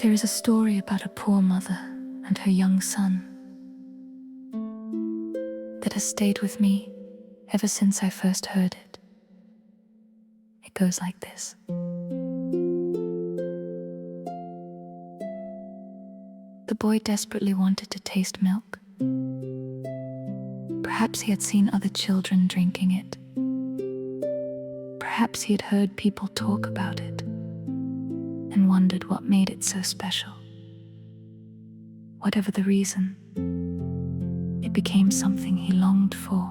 There is a story about a poor mother and her young son that has stayed with me ever since I first heard it. It goes like this. The boy desperately wanted to taste milk. Perhaps he had seen other children drinking it. Perhaps he had heard people talk about it and wondered what made it so special. Whatever the reason, it became something he longed for.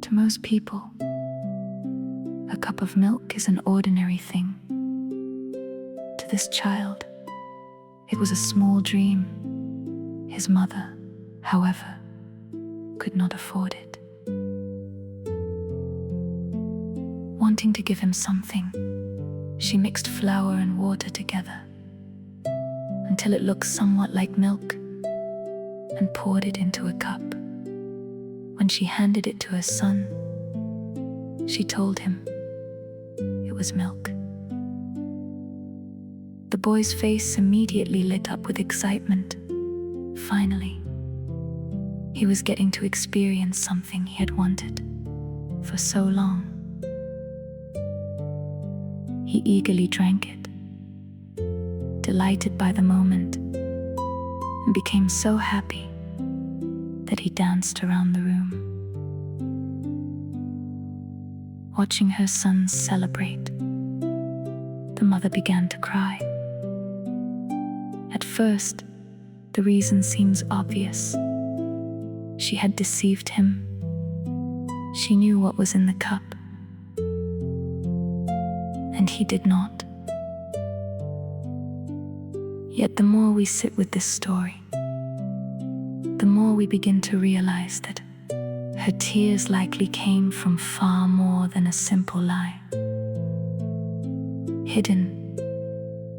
To most people, a cup of milk is an ordinary thing. To this child, it was a small dream. His mother, however, could not afford it. Wanting to give him something, she mixed flour and water together until it looked somewhat like milk and poured it into a cup. When she handed it to her son, she told him it was milk. The boy's face immediately lit up with excitement. Finally, he was getting to experience something he had wanted for so long. He eagerly drank it, delighted by the moment, and became so happy that he danced around the room. Watching her sons celebrate, the mother began to cry. At first, the reason seems obvious. She had deceived him. She knew what was in the cup, and he did not. Yet the more we sit with this story, the more we begin to realize that her tears likely came from far more than a simple lie. Hidden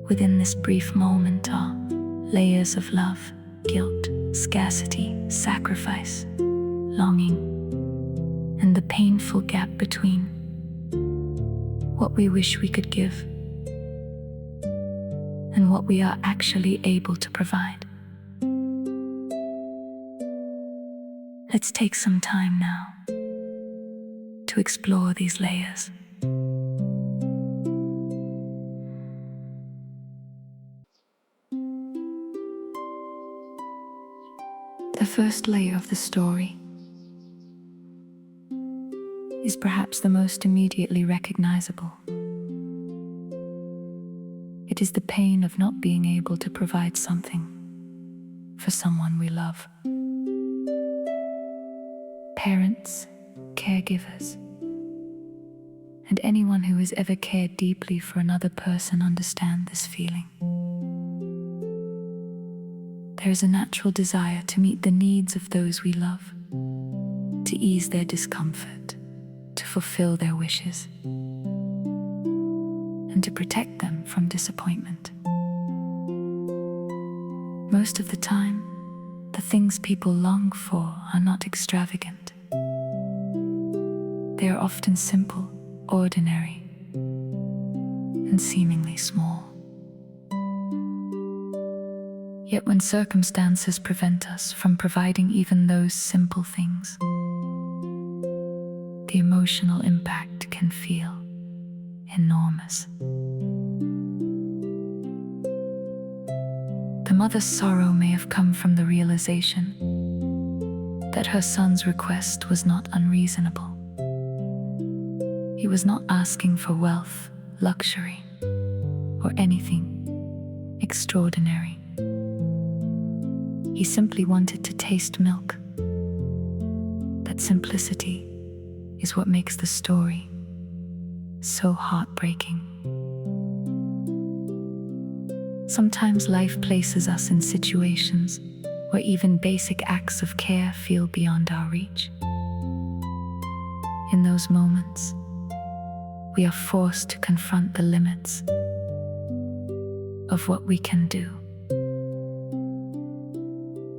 within this brief moment are layers of love, guilt, scarcity, sacrifice, longing, and the painful gap between what we wish we could give and what we are actually able to provide. Let's take some time now to explore these layers. The first layer of the story is perhaps the most immediately recognizable. It is the pain of not being able to provide something for someone we love. Parents, caregivers, and anyone who has ever cared deeply for another person understand this feeling. There is a natural desire to meet the needs of those we love, to ease their discomfort, to fulfill their wishes, and to protect them from disappointment. Most of the time, the things people long for are not extravagant. They are often simple, ordinary, and seemingly small. Yet when circumstances prevent us from providing even those simple things, the emotional impact can feel enormous. The mother's sorrow may have come from the realization that her son's request was not unreasonable. He was not asking for wealth, luxury, or anything extraordinary. He simply wanted to taste milk. That simplicity is what makes the story so heartbreaking. Sometimes life places us in situations where even basic acts of care feel beyond our reach. In those moments, we are forced to confront the limits of what we can do.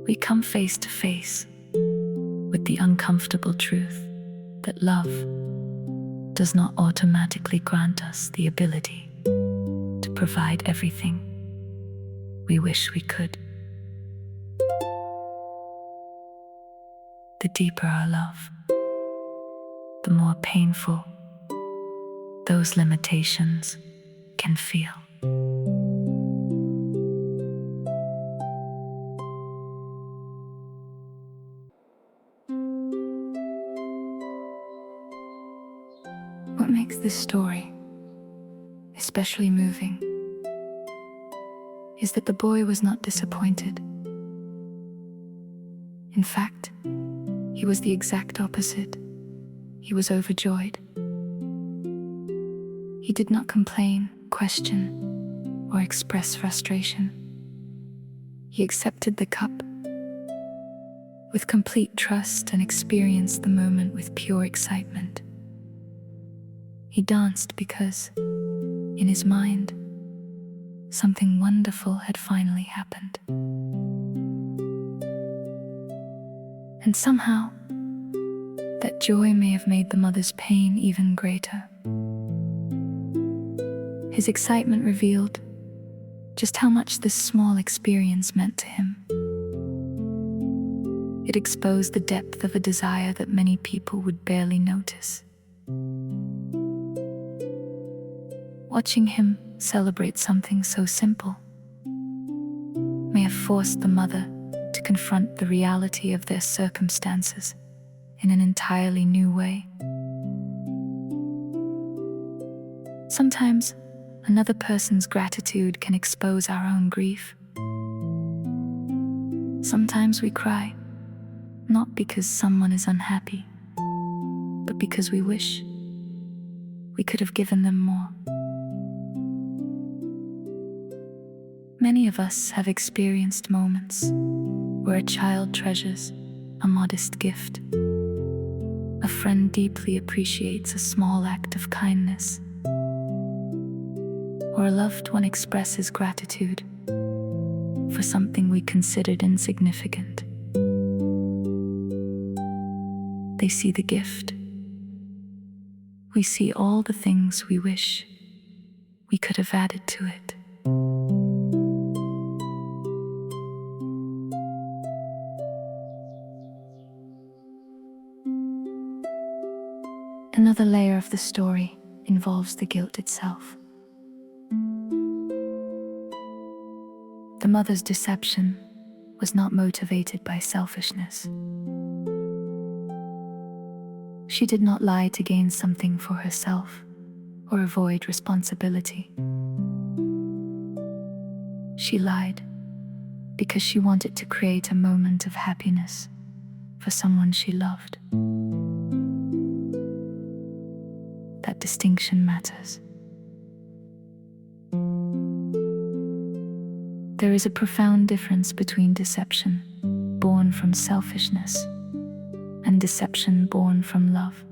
We come face to face with the uncomfortable truth that love does not automatically grant us the ability to provide everything we wish we could. The deeper our love, the more painful those limitations can feel. What makes this story especially moving is that the boy was not disappointed. In fact, he was the exact opposite. He was overjoyed. He did not complain, question, or express frustration. He accepted the cup with complete trust and experienced the moment with pure excitement. He danced because, in his mind, something wonderful had finally happened. And somehow, that joy may have made the mother's pain even greater. His excitement revealed just how much this small experience meant to him. It exposed the depth of a desire that many people would barely notice. Watching him celebrate something so simple may have forced the mother to confront the reality of their circumstances in an entirely new way. Sometimes, another person's gratitude can expose our own grief. Sometimes we cry, not because someone is unhappy, but because we wish we could have given them more. Many of us have experienced moments where a child treasures a modest gift. A friend deeply appreciates a small act of kindness, or a loved one expresses gratitude for something we considered insignificant. They see the gift. We see all the things we wish we could have added to it. Another layer of the story involves the guilt itself. The mother's deception was not motivated by selfishness. She did not lie to gain something for herself or avoid responsibility. She lied because she wanted to create a moment of happiness for someone she loved. That distinction matters. There is a profound difference between deception born from selfishness and deception born from love,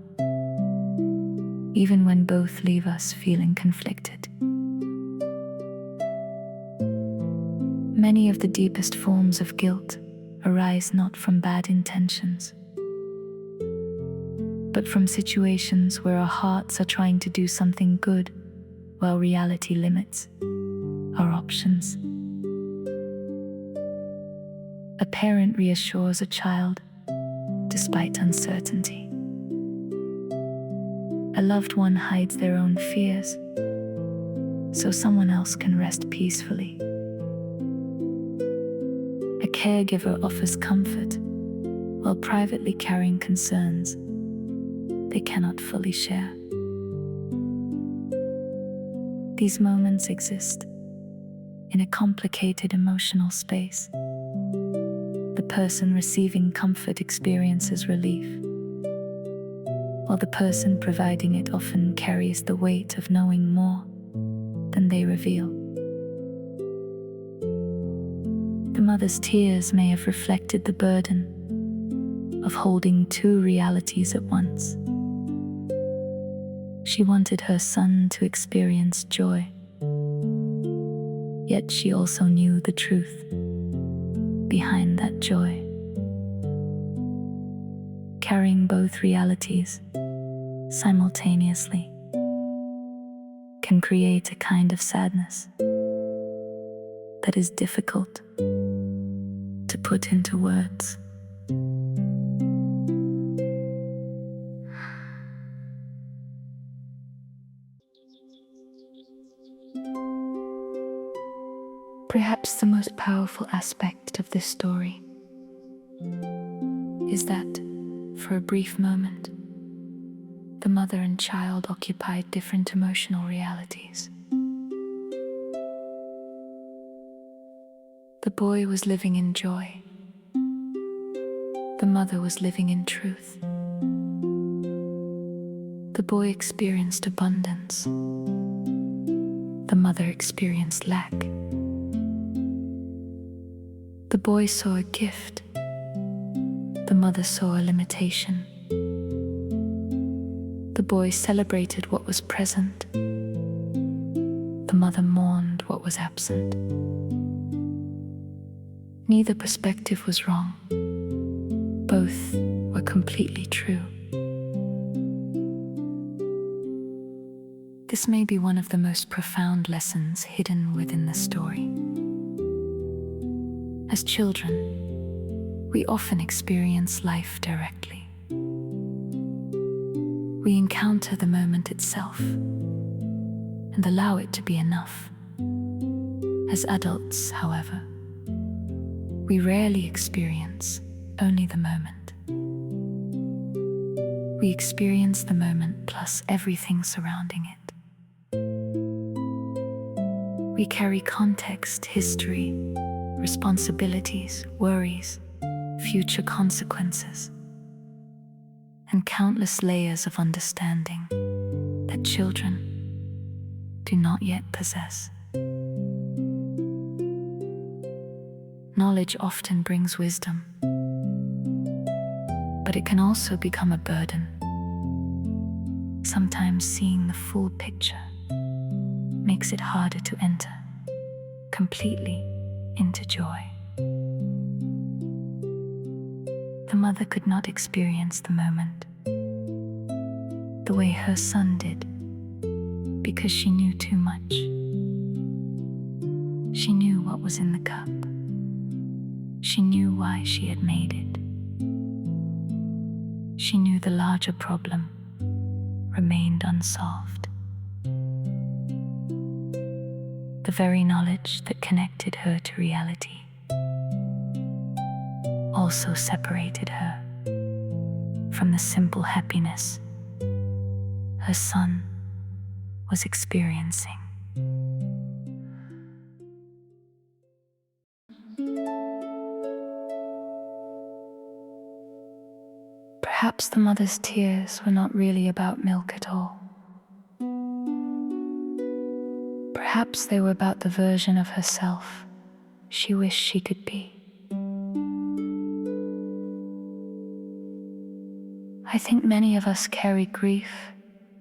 even when both leave us feeling conflicted. Many of the deepest forms of guilt arise not from bad intentions, but from situations where our hearts are trying to do something good while reality limits our options. A parent reassures a child despite uncertainty. A loved one hides their own fears so someone else can rest peacefully. A caregiver offers comfort while privately carrying concerns they cannot fully share. These moments exist in a complicated emotional space. The person receiving comfort experiences relief, while the person providing it often carries the weight of knowing more than they reveal. The mother's tears may have reflected the burden of holding two realities at once. She wanted her son to experience joy, yet she also knew the truth behind that joy. Carrying both realities simultaneously can create a kind of sadness that is difficult to put into words. Perhaps the most powerful aspect of this story is that, for a brief moment, the mother and child occupied different emotional realities. The boy was living in joy. The mother was living in truth. The boy experienced abundance. The mother experienced lack. The boy saw a gift. The mother saw a limitation. The boy celebrated what was present. The mother mourned what was absent. Neither perspective was wrong. Both were completely true. This may be one of the most profound lessons hidden within the story. As children, we often experience life directly. We encounter the moment itself and allow it to be enough. As adults, however, we rarely experience only the moment. We experience the moment plus everything surrounding it. We carry context, history, responsibilities, worries, future consequences, and countless layers of understanding that children do not yet possess. Knowledge often brings wisdom, but it can also become a burden. Sometimes seeing the full picture makes it harder to enter completely into joy. The mother could not experience the moment the way her son did because she knew too much. She knew what was in the cup. She knew why she had made it. She knew the larger problem remained unsolved. The very knowledge that connected her to reality also separated her from the simple happiness her son was experiencing. Perhaps the mother's tears were not really about milk at all. Perhaps they were about the version of herself she wished she could be. I think many of us carry grief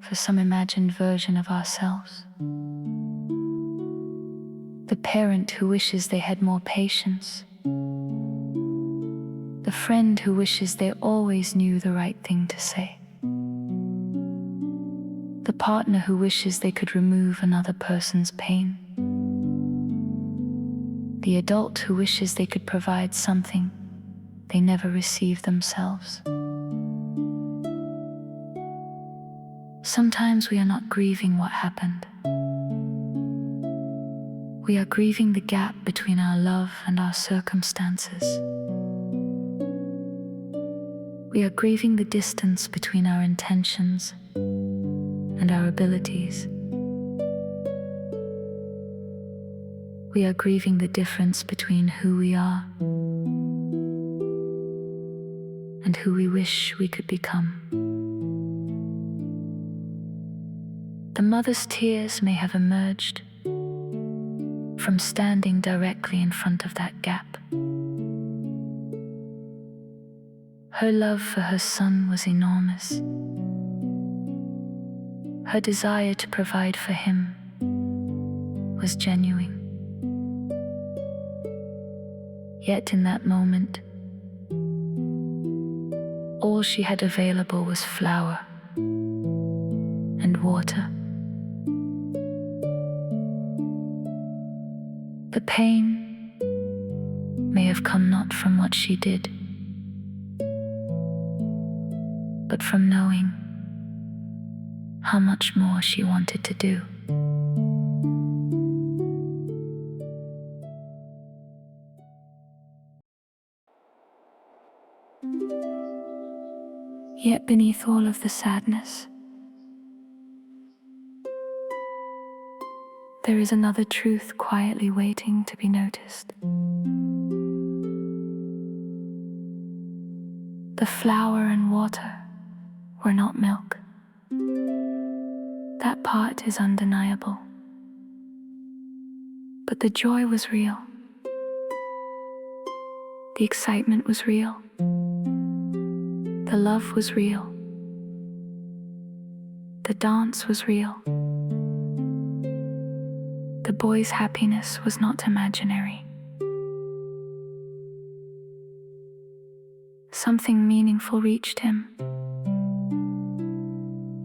for some imagined version of ourselves. The parent who wishes they had more patience. The friend who wishes they always knew the right thing to say. The partner who wishes they could remove another person's pain. The adult who wishes they could provide something they never received themselves. Sometimes we are not grieving what happened. We are grieving the gap between our love and our circumstances. We are grieving the distance between our intentions and our abilities. We are grieving the difference between who we are and who we wish we could become. The mother's tears may have emerged from standing directly in front of that gap. Her love for her son was enormous. Her desire to provide for him was genuine. Yet in that moment, all she had available was flour and water. The pain may have come not from what she did, but from knowing how much more she wanted to do. Yet beneath all of the sadness, there is another truth quietly waiting to be noticed. The flour and water were not milk. That part is undeniable. But the joy was real. The excitement was real. The love was real. The dance was real. The boy's happiness was not imaginary. Something meaningful reached him,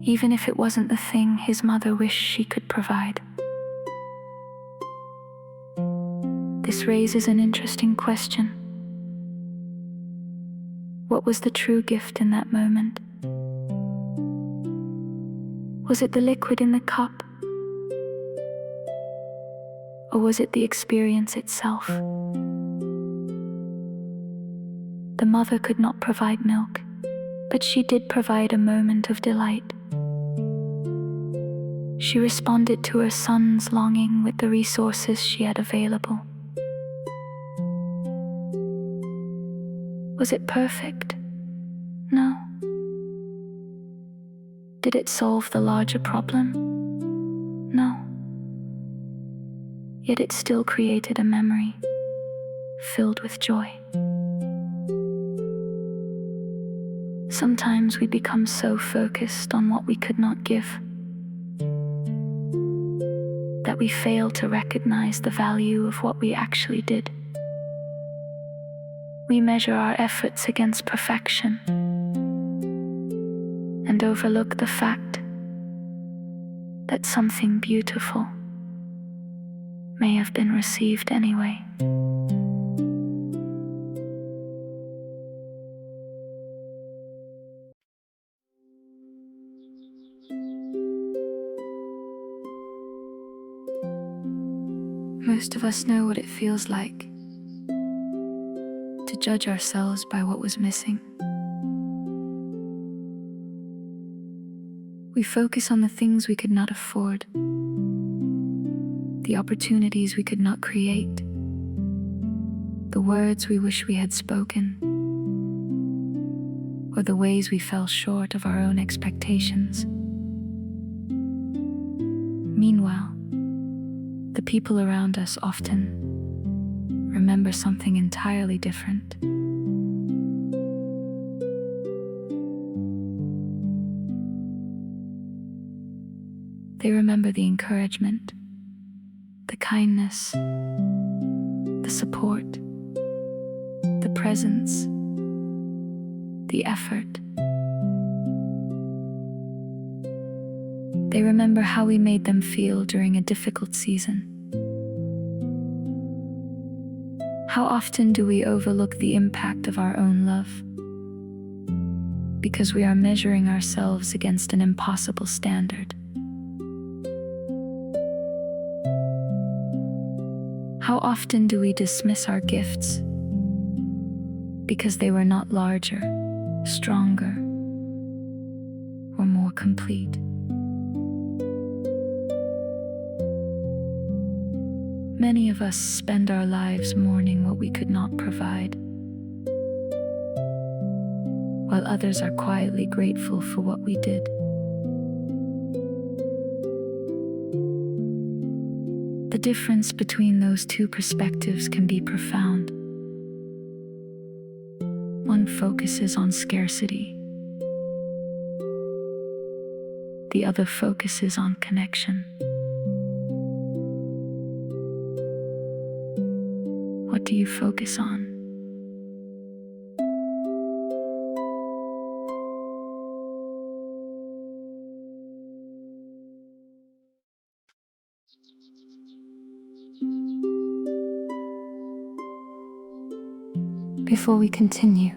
even if it wasn't the thing his mother wished she could provide. This raises an interesting question. What was the true gift in that moment? Was it the liquid in the cup? Or was it the experience itself? The mother could not provide milk, but she did provide a moment of delight. She responded to her son's longing with the resources she had available. Was it perfect? No. Did it solve the larger problem? No. Yet it still created a memory filled with joy. Sometimes we become so focused on what we could not give that we fail to recognize the value of what we actually did. We measure our efforts against perfection and overlook the fact that something beautiful may have been received anyway. Most of us know what it feels like to judge ourselves by what was missing. We focus on the things we could not afford, the opportunities we could not create, the words we wish we had spoken, or the ways we fell short of our own expectations. Meanwhile, the people around us often remember something entirely different. They remember the encouragement, the kindness, the support, the presence, the effort. They remember how we made them feel during a difficult season. How often do we overlook the impact of our own love because we are measuring ourselves against an impossible standard? How often do we dismiss our gifts because they were not larger, stronger, or more complete? Many of us spend our lives mourning what we could not provide, while others are quietly grateful for what we did. The difference between those two perspectives can be profound. One focuses on scarcity. The other focuses on connection. What do you focus on? Before we continue,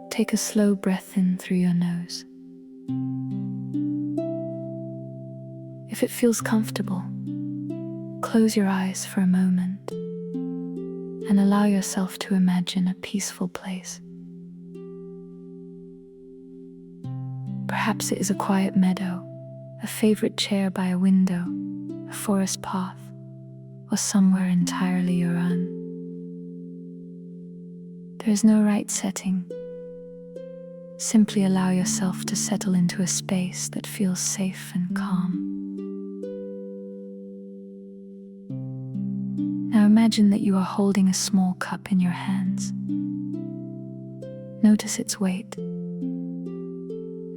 take a slow breath in through your nose. If it feels comfortable, close your eyes for a moment and allow yourself to imagine a peaceful place. Perhaps it is a quiet meadow, a favorite chair by a window, a forest path, or somewhere entirely your own. There is no right setting. Simply allow yourself to settle into a space that feels safe and calm. Now imagine that you are holding a small cup in your hands. Notice its weight.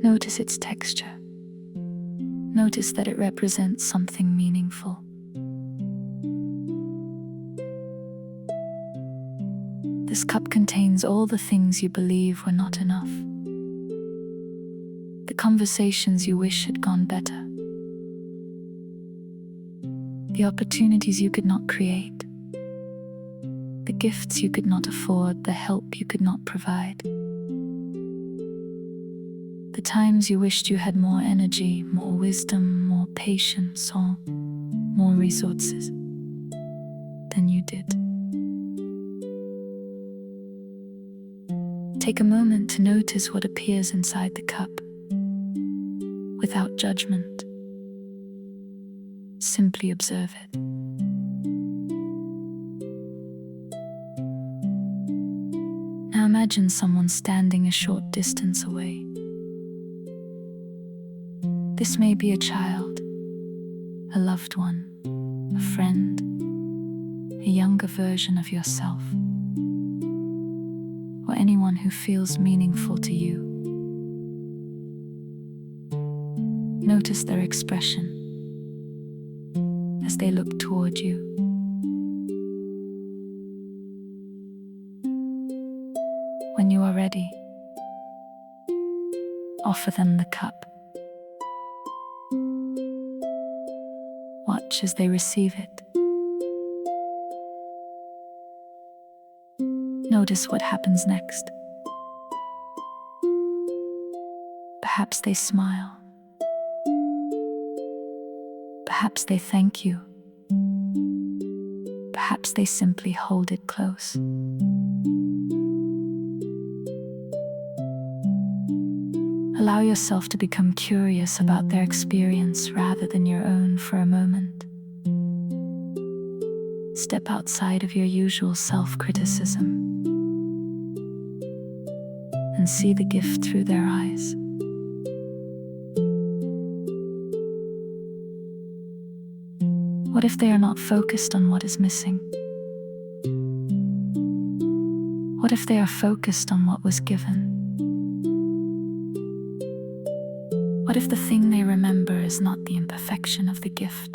Notice its texture. Notice that it represents something meaningful. This cup contains all the things you believe were not enough. The conversations you wish had gone better. The opportunities you could not create. The gifts you could not afford, the help you could not provide. The times you wished you had more energy, more wisdom, more patience, or more resources than you did. Take a moment to notice what appears inside the cup, without judgment. Simply observe it. Now imagine someone standing a short distance away. This may be a child, a loved one, a friend, a younger version of yourself, or anyone who feels meaningful to you. Notice their expression as they look toward you. When you are ready, offer them the cup. Watch as they receive it. Notice what happens next. Perhaps they smile. Perhaps they thank you. Perhaps they simply hold it close. Allow yourself to become curious about their experience rather than your own for a moment. Step outside of your usual self-criticism and see the gift through their eyes. What if they are not focused on what is missing? What if they are focused on what was given? What if the thing they remember is not the imperfection of the gift,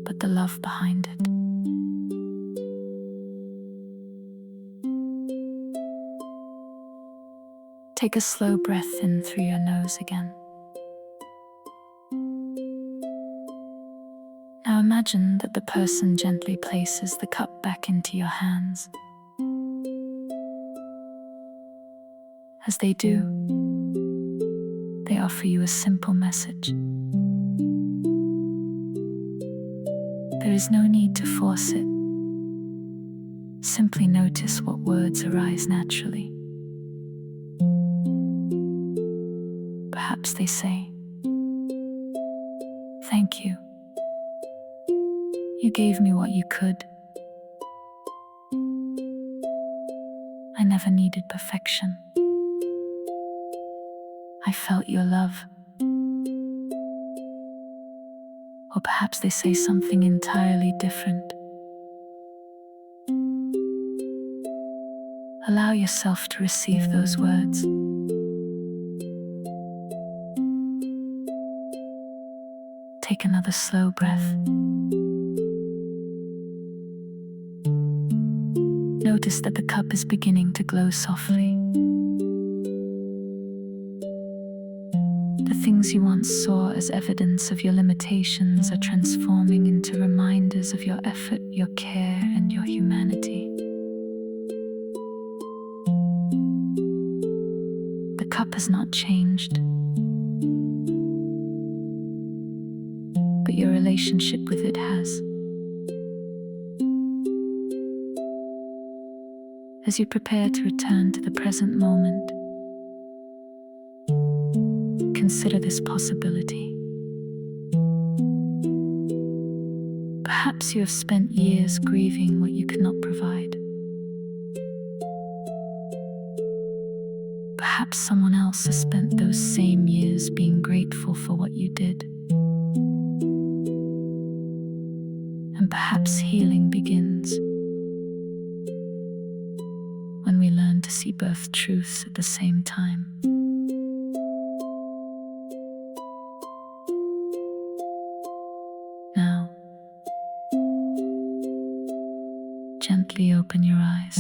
but the love behind it? Take a slow breath in through your nose again. Now imagine that the person gently places the cup back into your hands. As they do, they offer you a simple message. There is no need to force it. Simply notice what words arise naturally. Perhaps they say, "Thank you. You gave me what you could. I never needed perfection. I felt your love." Or perhaps they say something entirely different. Allow yourself to receive those words. Take another slow breath. Notice that the cup is beginning to glow softly. The things things you once saw as evidence of your limitations are transforming into reminders of your effort, your care, and your humanity. The cup has not changed, but your relationship with it has. As you prepare to return to the present moment, consider this possibility. Perhaps you have spent years grieving what you could not provide. Perhaps someone else has spent those same years being grateful for what you did. And perhaps healing begins when we learn to see both truths at the same time. Now, gently open your eyes.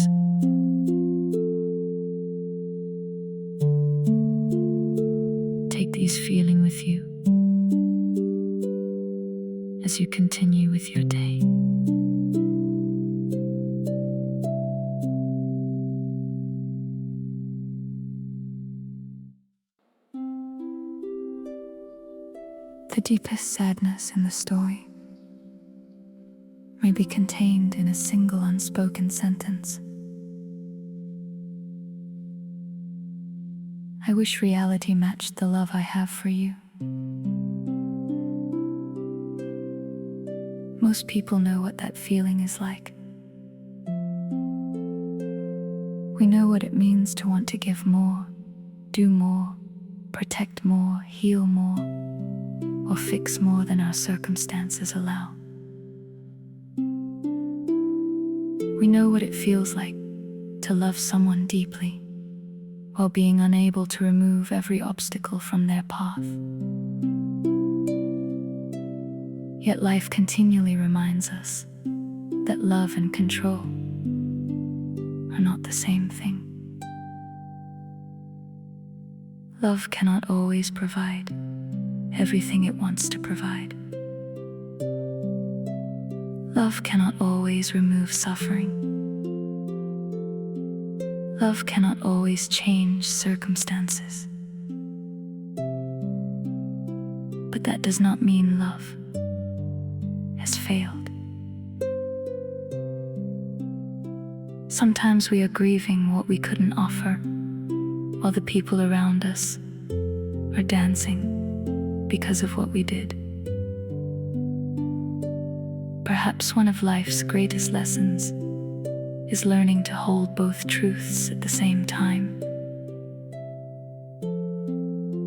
Take these feelings with you as you continue with your day. The deepest sadness in the story may be contained in a single unspoken sentence. I wish reality matched the love I have for you. Most people know what that feeling is like. We know what it means to want to give more, do more, protect more, heal more, or fix more than our circumstances allow. We know what it feels like to love someone deeply while being unable to remove every obstacle from their path. Yet life continually reminds us that love and control are not the same thing. Love cannot always provide everything it wants to provide. Love cannot always remove suffering. Love cannot always change circumstances. But that does not mean love has failed. Sometimes we are grieving what we couldn't offer, while the people around us are dancing because of what we did. Perhaps one of life's greatest lessons is learning to hold both truths at the same time.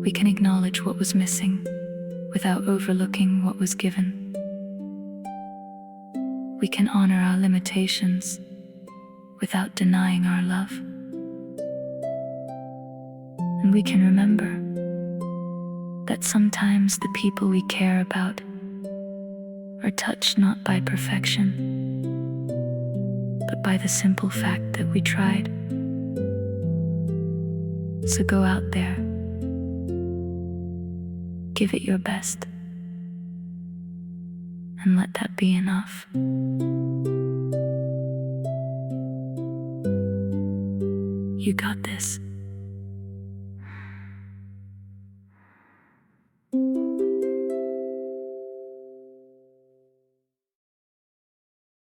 We can acknowledge what was missing without overlooking what was given. We can honor our limitations without denying our love. And we can remember that sometimes the people we care about are touched not by perfection, but by the simple fact that we tried. So go out there, give it your best, and let that be enough. You got this.